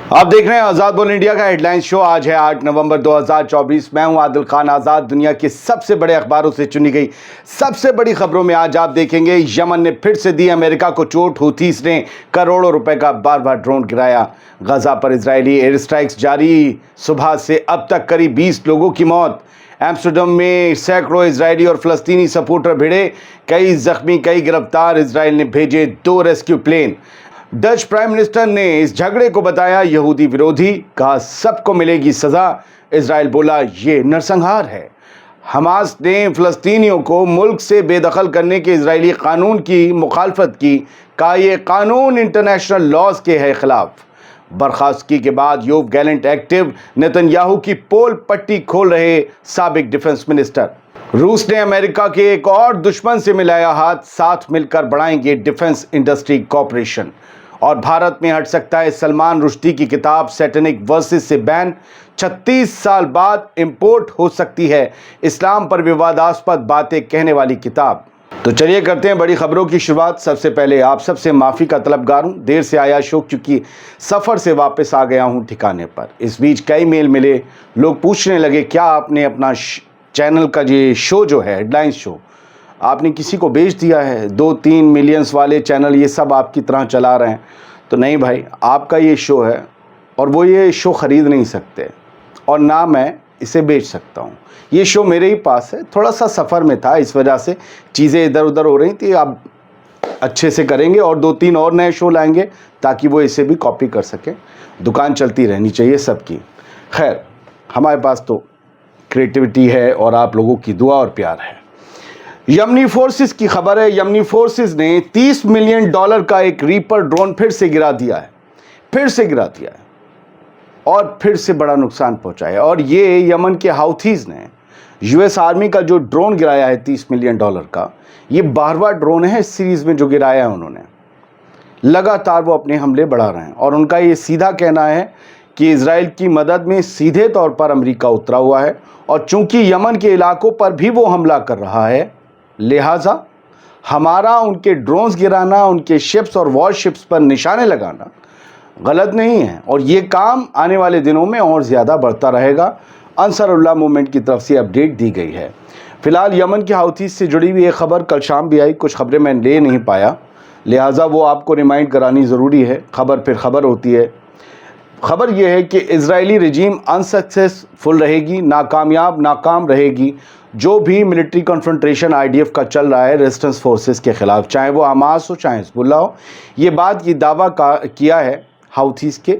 आप देख रहे हैं आजाद बोल इंडिया का हेडलाइन शो। आज है 8 नवंबर 2024। मैं हूं आदिल खान आजाद। दुनिया के सबसे बड़े अखबारों से चुनी गई सबसे बड़ी खबरों में आज आप देखेंगे, यमन ने फिर से दी अमेरिका को चोट। हूथीस ने करोड़ों रुपए का बार ड्रोन गिराया। गजा पर इजरायली एयर स्ट्राइक्स जारी। सुबह से अब तक करीब 20 लोगों की मौत। एम्स्टर्डम में सैकड़ों इजरायली और फलस्तीनी सपोर्टर भिड़े, कई जख्मी, कई गिरफ्तार। इजराइल ने भेजे 2 rescue plane. Dutch prime minister ने इस झगड़े को बताया यहूदी विरोधी, कहा सबको मिलेगी सजा। इजराइल बोला ये नरसंहार है। हमास ने फलस्तीनियों को मुल्क से बेदखल करने के इजरायली कानून की मुखालफत की, कहा यह कानून इंटरनेशनल लॉज के है खिलाफ। बर्खास्तगी के बाद योव गैलेंट एक्टिव। नेतन्याहू की पोल पट्टी खोल रहे साबिक डिफेंस मिनिस्टर। रूस ने अमेरिका के एक और दुश्मन से मिलाया हाथ, साथ मिलकर बढ़ाएंगे डिफेंस इंडस्ट्री कॉर्पोरेशन। और भारत में हट सकता है सलमान रुश्दी की किताब सैटेनिक वर्सेस से बैन। 36 साल बाद इंपोर्ट हो सकती है इस्लाम पर विवादास्पद बातें कहने वाली किताब। तो चलिए करते हैं बड़ी खबरों की शुरुआत। सबसे पहले आप सबसे माफ़ी का तलबगार हूँ, देर से आया शो क्योंकि सफ़र से वापस आ गया हूँ ठिकाने पर। इस बीच कई मेल मिले, लोग पूछने लगे क्या आपने अपना चैनल का ये शो जो है हेडलाइन शो आपने किसी को बेच दिया है? 2-3 मिलियंस वाले चैनल ये सब आपकी तरह चला रहे हैं। तो नहीं भाई, आपका ये शो है और वो ये शो ख़रीद नहीं सकते और ना मैं इसे बेच सकता हूँ। ये शो मेरे ही पास है, थोड़ा सा सफ़र में था, इस वजह से चीज़ें इधर उधर हो रही थी। आप अच्छे से करेंगे और 2-3 और नए शो लाएंगे ताकि वो इसे भी कॉपी कर सकें। दुकान चलती रहनी चाहिए सबकी। खैर, हमारे पास तो क्रिएटिविटी है और आप लोगों की दुआ और प्यार है। यमनी फोर्सेस की खबर है। यमनी फोर्सेस ने $30 मिलियन का एक रीपर ड्रोन फिर से गिरा दिया है और फिर से बड़ा नुकसान पहुंचा है। और ये यमन के हाउथीज ने यूएस आर्मी का जो ड्रोन गिराया है $30 मिलियन का, ये 12वां ड्रोन है इस सीरीज में जो गिराया है उन्होंने। लगातार वो अपने हमले बढ़ा रहे हैं और उनका ये सीधा कहना है कि इजराइल की मदद में सीधे तौर पर अमेरिका उतरा हुआ है और चूंकि यमन के इलाकों पर भी वो हमला कर रहा है, लिहाजा हमारा उनके ड्रोन्स गिराना, उनके शिप्स और वॉरशिप्स पर निशाने लगाना गलत नहीं है और ये काम आने वाले दिनों में और ज़्यादा बढ़ता रहेगा। अंसारुल्लाह मूवमेंट की तरफ से अपडेट दी गई है। फिलहाल यमन के हाउथीज से जुड़ी हुई एक खबर कल शाम भी आई, कुछ खबरें मैं ले नहीं पाया, लिहाजा वो आपको रिमाइंड करानी ज़रूरी है। खबर फिर खबर होती है। खबर यह है कि इजरायली रजीम अनसक्सेसफुल रहेगी, नाकाम रहेगी जो भी मिलिट्री कन्फ्रंटेशन आईडीएफ का चल रहा है रेजिस्टेंस फोर्सेस के खिलाफ, चाहे वो हमास हो चाहे हिजबुल्ला हो। ये बात ये दावा किया है हाउथीज के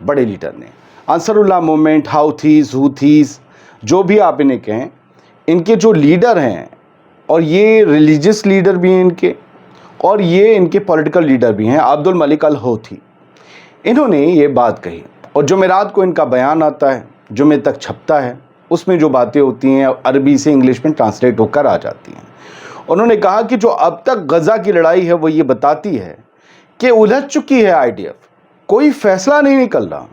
बड़े लीडर ने। अंसारुल्लाह मूवमेंट, हूथीज जो भी आप इन्हें कहें, इनके जो लीडर हैं, और ये रिलीजियस लीडर भी हैं इनके और ये इनके पॉलिटिकल लीडर भी हैं, अब्दुल मलिक अल हूथी, इन्होंने ये बात कही। और जुमेरात को इनका बयान आता है, जुमे तक छपता है, उसमें जो बातें होती हैं अरबी से इंग्लिश में ट्रांसलेट होकर आ जाती हैं। उन्होंने कहा कि जो अब तक गजा की लड़ाई है वो ये बताती है कि उलझ चुकी है आईडीएफ, कोई फैसला नहीं निकल रहा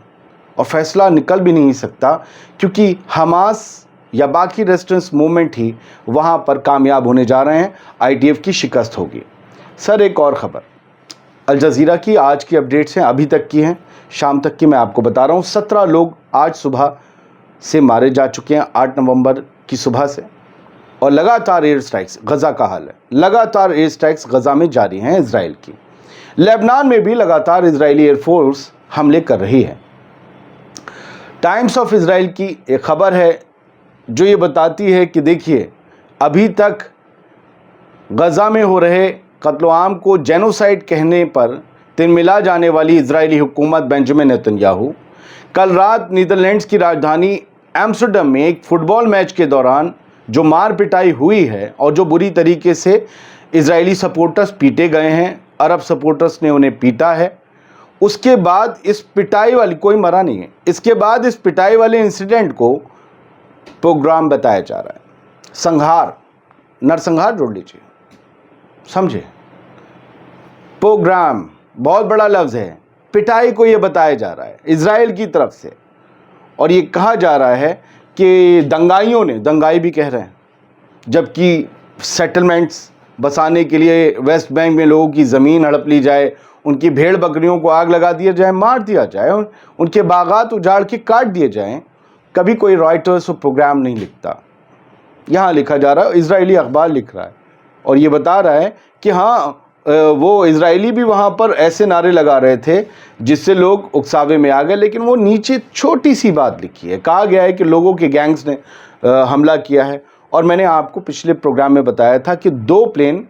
और फैसला निकल भी नहीं सकता क्योंकि हमास या बाकी रेजिस्टेंस मूवमेंट ही वहाँ पर कामयाब होने जा रहे हैं। आईडीएफ की शिकस्त होगी। सर, एक और ख़बर अल जज़ीरा की आज की अपडेट्स हैं, अभी तक की हैं, शाम तक की मैं आपको बता रहा हूँ। 17 लोग आज सुबह से मारे जा चुके हैं 8 नवंबर की सुबह से। और लगातार एयर स्ट्राइक्स, गज़ा का हाल है, लगातार एयर स्ट्राइक्स गज़ा में जारी हैं इजराइल की। लेबनान में भी लगातार इजरायली एयरफोर्स हमले कर रही है। टाइम्स ऑफ इजराइल की एक खबर है जो ये बताती है कि देखिए, अभी तक गज़ा में हो रहे कत्ल-ए-आम को जेनोसाइड कहने पर तिलमिला जाने वाली इजरायली हुकूमत बेंजामिन नेतन्याहू कल रात नीदरलैंड्स की राजधानी एम्स्टर्डम में एक फुटबॉल मैच के दौरान जो मार पिटाई हुई है और जो बुरी तरीके से इजरायली सपोर्टर्स पीटे गए हैं, अरब सपोर्टर्स ने उन्हें पीटा है, उसके बाद इस पिटाई वाली, कोई मरा नहीं है, इसके बाद इस पिटाई वाले इंसिडेंट को प्रोग्राम बताया जा रहा है। संहार, नरसंहार जोड़ लीजिए, समझे। प्रोग्राम बहुत बड़ा लफ्ज़ है, पिटाई को ये बताया जा रहा है इजराइल की तरफ से। और ये कहा जा रहा है कि दंगाइयों ने, दंगाई भी कह रहे हैं, जबकि सेटलमेंट्स बसाने के लिए वेस्ट बैंक में लोगों की ज़मीन हड़प ली जाए, ان کی بھیڑ بکریوں کو آگ لگا دیا جائے, مار دیا جائے, ان کے باغات اجاڑ کے کاٹ دیے جائیں. کبھی کوئی رائٹرز اور پروگرام نہیں لکھتا. یہاں لکھا جا رہا ہے, اسرائیلی اخبار لکھ رہا ہے اور یہ بتا رہا ہے کہ ہاں وہ اسرائیلی بھی وہاں پر ایسے نعرے لگا رہے تھے جس سے لوگ اکساوے میں آ گئے, لیکن وہ نیچے چھوٹی سی بات لکھی ہے. کہا گیا ہے کہ لوگوں کے گینگز نے حملہ کیا ہے, اور میں نے آپ کو پچھلے پروگرام میں بتایا تھا کہ 2 پلین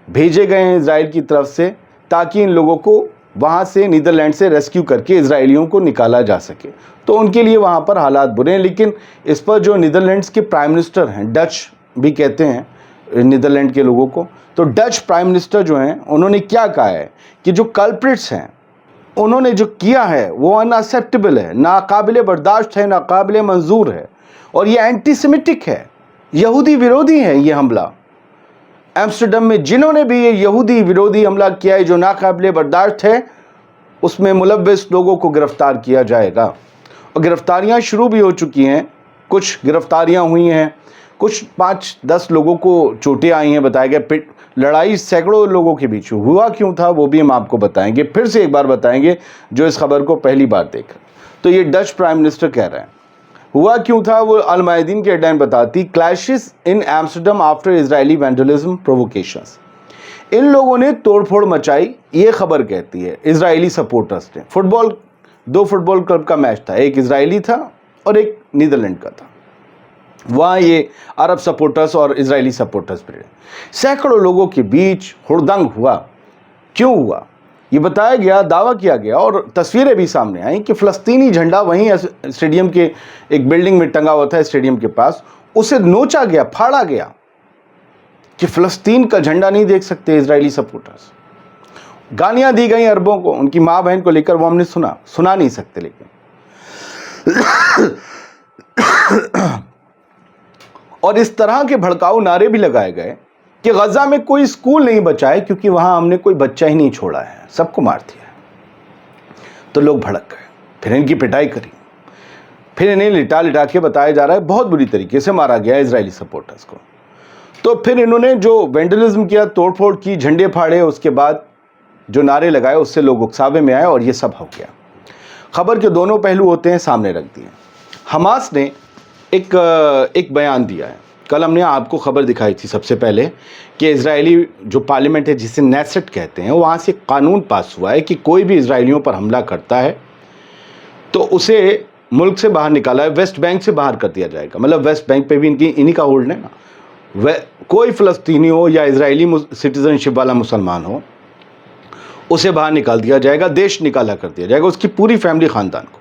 بھیجے گئے ہیں اسرائیل کی طرف سے تاکہ ان لوگوں کو وہاں سے نیدرلینڈ سے ریسکیو کر کے اسرائیلیوں کو نکالا جا سکے. تو ان کے لیے وہاں پر حالات برے ہیں, لیکن اس پر جو نیدرلینڈز کے پرائم منسٹر ہیں, ڈچ بھی کہتے ہیں نیدرلینڈ کے لوگوں کو, تو ڈچ پرائم منسٹر جو ہیں انہوں نے کیا کہا ہے کہ جو کلپریٹس ہیں انہوں نے جو کیا ہے وہ ان ایکسیپٹیبل ہے, ناقابل برداشت ہے, ناقابل منظور ہے, اور یہ اینٹی سیمیٹک ہے, یہودی ویرودھی ہے. یہ حملہ ایمسٹرڈم میں جنہوں نے بھی یہ یہودی ویرودھی حملہ کیا ہے جو ناقابل برداشت ہے, اس میں ملوث لوگوں کو گرفتار کیا جائے گا. اور گرفتاریاں شروع بھی ہو چکی ہیں, کچھ گرفتاریاں ہوئی ہیں, کچھ 5-10 لوگوں کو چوٹیں آئی ہیں بتایا گیا. لڑائی سینکڑوں لوگوں کے بیچ ہوا کیوں تھا وہ بھی ہم آپ کو بتائیں گے, پھر سے ایک بار بتائیں گے جو اس خبر کو پہلی بار دیکھا. تو یہ ڈچ پرائم منسٹر کہہ رہے ہیں ہوا کیوں تھا. وہ المیادین کے ہیڈلائن بتاتی, کلیشز ان ایمسٹرڈم آفٹر اسرائیلی وینڈلزم پرووکیشنز. ان لوگوں نے توڑ پھوڑ مچائی, یہ خبر کہتی ہے اسرائیلی سپورٹرز نے. 2 فٹ بال کلب کا میچ تھا, ایک اسرائیلی تھا اور ایک نیدرلینڈ کا تھا. وہاں یہ عرب سپورٹرز اور اسرائیلی سپورٹرز بھی رہے. سینکڑوں لوگوں کے بیچ ہڑدنگ ہوا. کیوں ہوا یہ بتایا گیا, دعویٰ کیا گیا اور تصویریں بھی سامنے آئیں کہ فلسطینی جھنڈا وہیں اسٹیڈیم کے ایک بلڈنگ میں ٹنگا ہوا تھا اسٹیڈیم کے پاس, اسے نوچا گیا, پھاڑا گیا کہ فلسطین کا جھنڈا نہیں دیکھ سکتے اسرائیلی سپورٹرز. گالیاں دی گئیں عربوں کو, ان کی ماں بہن کو لے کر, وہ ہم نے سنا نہیں سکتے. لیکن اور اس طرح کے بھڑکاؤ نعرے بھی لگائے گئے کہ غزہ میں کوئی اسکول نہیں بچا ہے کیونکہ وہاں ہم نے کوئی بچہ ہی نہیں چھوڑا ہے, سب کو مار دیا ہے. تو لوگ بھڑک گئے, پھر ان کی پٹائی کری, پھر انہیں لٹا کے بتایا جا رہا ہے بہت بری طریقے سے مارا گیا اسرائیلی سپورٹرز کو. تو پھر انہوں نے جو وینڈلزم کیا, توڑ پھوڑ کی, جھنڈے پھاڑے, اس کے بعد جو نعرے لگائے اس سے لوگ اکساوے میں آئے اور یہ سب ہو گیا. خبر کے دونوں پہلو ہوتے ہیں, سامنے رکھ دیے. حماس نے ایک بیان دیا ہے. کل ہم نے آپ کو خبر دکھائی تھی سب سے پہلے کہ اسرائیلی جو پارلیمنٹ ہے جسے نیسٹ کہتے ہیں, وہاں سے قانون پاس ہوا ہے کہ کوئی بھی اسرائیلیوں پر حملہ کرتا ہے تو اسے ملک سے باہر نکالا ہے, ویسٹ بینک سے باہر کر دیا جائے گا. مطلب ویسٹ بینک پہ بھی انہی کا ہولڈ ہے نا. کوئی فلسطینی ہو یا اسرائیلی سٹیزن شپ والا مسلمان ہو, اسے باہر نکال دیا جائے گا, دیش نکالا کر دیا جائے گا, اس کی پوری فیملی, خاندان کو.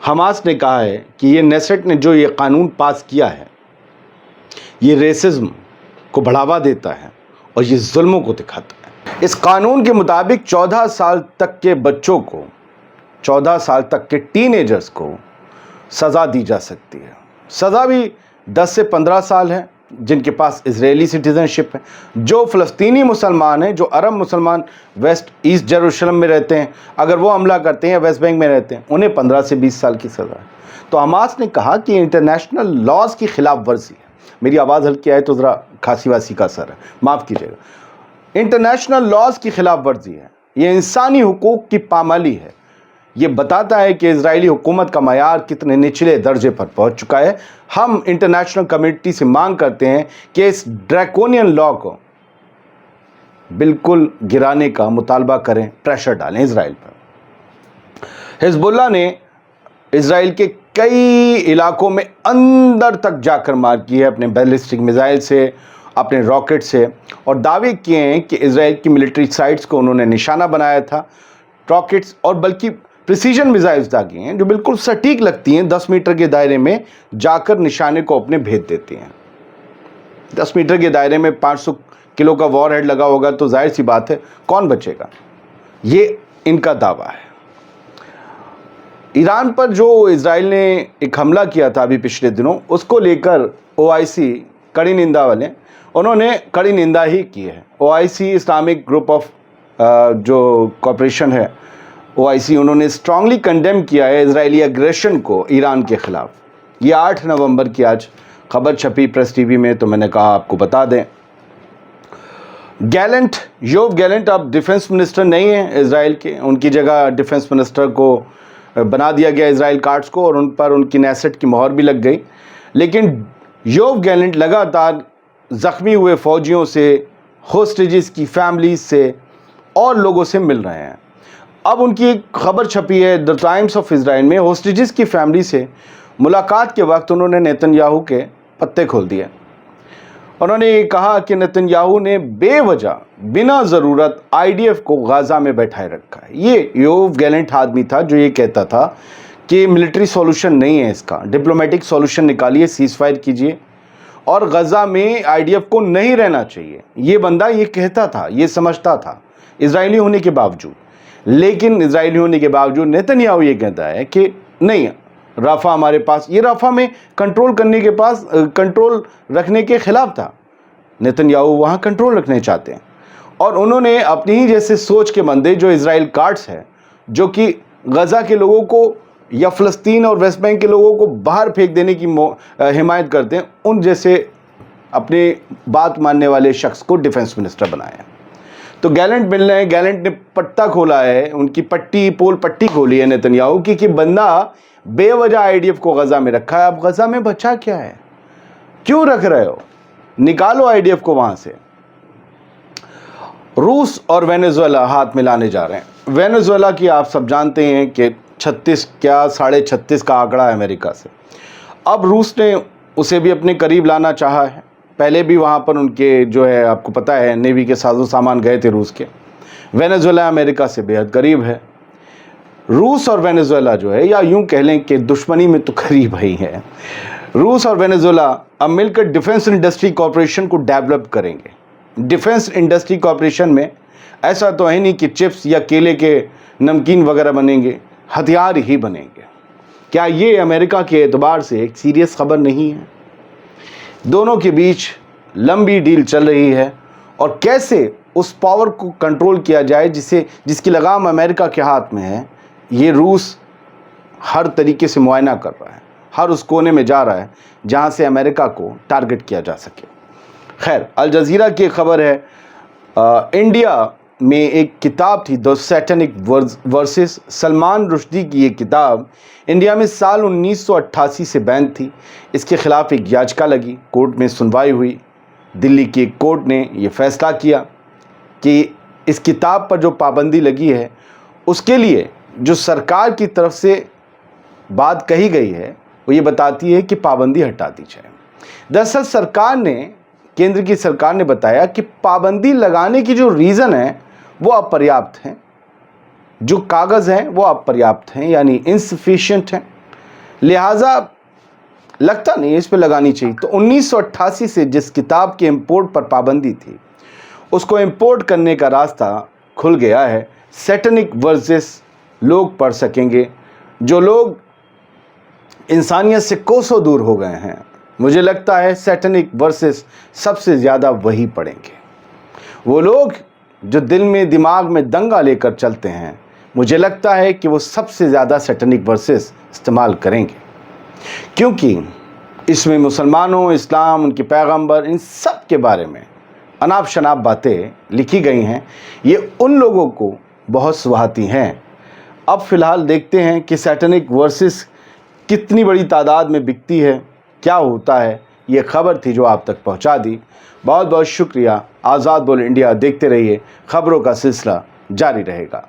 حماس نے کہا ہے کہ یہ نیسٹ نے جو یہ قانون پاس کیا ہے یہ ریسزم کو بڑھاوا دیتا ہے اور یہ ظلموں کو دکھاتا ہے. اس قانون کے مطابق 14 سال تک کے بچوں کو, 14 سال تک کے ٹین ایجرز کو سزا دی جا سکتی ہے. سزا بھی 10 سے 15 سال ہے جن کے پاس اسرائیلی سٹیزن شپ ہے. جو فلسطینی مسلمان ہیں, جو عرب مسلمان ویسٹ ایسٹ جیروشلم میں رہتے ہیں, اگر وہ حملہ کرتے ہیں یا ویسٹ بینک میں رہتے ہیں, انہیں 15 سے 20 سال کی سزا ہے. تو حماس نے کہا کہ انٹرنیشنل لاز کی خلاف ورزی ہے. میری آواز ہلکی آئے تو ذرا کھانسی واسی کا اثر ہے, معاف کیجیے گا. انٹرنیشنل لاز کی خلاف ورزی ہے, یہ انسانی حقوق کی پامالی ہے. یہ بتاتا ہے کہ اسرائیلی حکومت کا معیار کتنے نچلے درجے پر پہنچ چکا ہے. ہم انٹرنیشنل کمیونٹی سے مانگ کرتے ہیں کہ اس ڈریکونین لا کو بالکل گرانے کا مطالبہ کریں, پریشر ڈالیں اسرائیل پر. حزب اللہ نے اسرائیل کے کئی علاقوں میں اندر تک جا کر مار کی ہے اپنے بیلسٹک میزائل سے, اپنے راکٹ سے, اور دعوے کیے ہیں کہ اسرائیل کی ملٹری سائٹس کو انہوں نے نشانہ بنایا تھا. راکٹس اور بلکہ پریسیجن میزائلز داغی ہیں جو بالکل سٹیک لگتی ہیں, 10 میٹر کے دائرے میں جا کر نشانے کو اپنے بھید دیتی ہیں. 10 میٹر کے دائرے میں 500 کلو کا وار ہیڈ لگا ہوگا تو ظاہر سی بات ہے کون بچے گا. یہ ان کا دعویٰ ہے. ایران پر جو اسرائیل نے ایک حملہ کیا تھا ابھی پچھلے دنوں, اس کو لے کر OIC کڑی نندا والے, انہوں نے کڑی نندا ہی کی ہے. OIC اسلامک گروپ آف جو کارپوریشن ہے OIC, انہوں نے اسٹرانگلی کنڈیم کیا ہے اسرائیلی اگریشن کو ایران کے خلاف. یہ 8 نومبر کی آج خبر چھپی پریس ٹی وی میں, تو میں نے کہا آپ کو بتا دیں. गैलेंट, योव गैलेंट अब डिफेंस मिनिस्टर नहीं है इजराइल के, उनकी जगह डिफेंस मिनिस्टर को बना दिया गया इजराइल कार्ड्स को, और उन पर उनकी नेसेट की मोहर भी लग गई। लेकिन योव गैलेंट लगातार ज़ख्मी हुए फ़ौजियों से, होस्टेजेस की फैमिलीज से और लोगों से मिल रहे हैं। अब उनकी एक खबर छपी है द टाइम्स ऑफ इजराइल में, होस्टेजेस की फैमिली से मुलाकात के वक्त उन्होंने नेतन्याहू के पत्ते खोल दिए। उन्होंने ये कहा कि नेतन्याहू ने बेवजह बिना ज़रूरत आईडीएफ को गाज़ा में बैठाए रखा है। ये योव गैलेंट आदमी था जो ये कहता था कि मिलिट्री सॉल्यूशन नहीं है इसका, डिप्लोमेटिक सॉल्यूशन निकालिए, सीज़ फायर कीजिए और गाज़ा में आईडीएफ को नहीं रहना चाहिए। ये बंदा ये कहता था, ये समझता था इजरायली होने के बावजूद। लेकिन इजरायली होने के बावजूद नेतन्याहू ये कहता है कि नहीं, राफा हमारे पास, ये राफा में कंट्रोल रखने के खिलाफ था। नेतन्याहू वहाँ कंट्रोल रखने चाहते हैं और उन्होंने अपनी ही जैसे सोच के बंदे जो इजराइल कार्ड्स है, जो कि गज़ा के लोगों को या फ़लस्तीन और वेस्ट बैंक के लोगों को बाहर फेंक देने की हिमायत करते हैं, उन जैसे अपने बात मानने वाले शख्स को डिफेंस मिनिस्टर बनाया। तो गैलेंट मिल रहे हैं, गैलेंट ने पट्टा खोला है, उनकी पोल पट्टी खोली है नेतन्याहू की कि बंदा बेवजह आईडीएफ को गज़ा में रखा है। अब गज़ा में बचा क्या है, क्यों रख रहे हो, निकालो आईडीएफ को वहां से। रूस और वेनेजुएला हाथ मिलाने जा रहे हैं। वेनेजुएला की आप सब जानते हैं कि 36 का आंकड़ा है अमेरिका से। अब रूस ने उसे भी अपने करीब लाना चाहा है। पहले भी वहाँ पर उनके जो है, आपको पता है, नेवी के साजो सामान गए थे रूस के। वेनेजुएला अमेरिका से बेहद करीब है। रूस और वेनेजुएला जो है, या यूं कह लें कि दुश्मनी में तो करीब ही है। रूस और वेनेजुएला अब मिलकर डिफेंस इंडस्ट्री कॉरपोरेशन को डेवलप करेंगे। डिफेंस इंडस्ट्री कॉरपोरेशन में ऐसा तो है नहीं कि चिप्स या केले के नमकीन वगैरह बनेंगे, हथियार ही बनेंगे। क्या ये अमेरिका के एतबार से एक सीरियस खबर नहीं है? दोनों के बीच लंबी डील चल रही है और कैसे उस पावर को कंट्रोल किया जाए जिसकी लगाम अमेरिका के हाथ में है, ये रूस हर तरीके से मुआयना कर रहा है, हर उस कोने में जा रहा है जहां से अमेरिका को टारगेट किया जा सके। खैर, अल जज़ीरा की खबर है, इंडिया में एक किताब थी the satanic versus, Salman Rushdie की ये किताब इंडिया में साल 1988 से बैन थी। इसके खिलाफ एक याचिका लगी, कोर्ट में सुनवाई हुई। दिल्ली की एक कोर्ट ने ये फैसला किया कि इस किताब पर जो पाबंदी लगी है उसके लिए जो सरकार की तरफ से बात कही गई है वो ये बताती है कि पाबंदी हटा दी जाए। दरअसल केंद्र की सरकार ने बताया कि पाबंदी लगाने की जो रीज़न है वो अपर्याप्त हैं, जो कागज़ हैं वो अपर्याप्त हैं, यानी इनसफिशिएंट हैं, लिहाजा लगता नहीं इस पे लगानी चाहिए। तो 1988 से जिस किताब के इंपोर्ट पर पाबंदी थी उसको इंपोर्ट करने का रास्ता खुल गया है। सैटेनिक वर्सेस लोग पढ़ सकेंगे, जो लोग इंसानियत से कोसों दूर हो गए हैं। मुझे लगता है सैटेनिक वर्सेस सबसे ज़्यादा वही पढ़ेंगे, वो लोग जो दिल में दिमाग में दंगा लेकर चलते हैं। मुझे लगता है कि वो सबसे ज़्यादा सैटेनिक वर्सेस इस्तेमाल करेंगे, क्योंकि इसमें मुसलमानों, इस्लाम, उनके पैगंबर, इन सब के बारे में अनाप शनाप बातें लिखी गई हैं। ये उन लोगों को बहुत सुहाती हैं। अब फ़िलहाल देखते हैं कि सैटेनिक वर्सेस कितनी बड़ी तादाद में बिकती है, क्या होता है। ये खबर थी जो आप तक पहुंचा दी। बहुत बहुत शुक्रिया। आज़ाद बोल इंडिया देखते रहिए, खबरों का सिलसिला जारी रहेगा।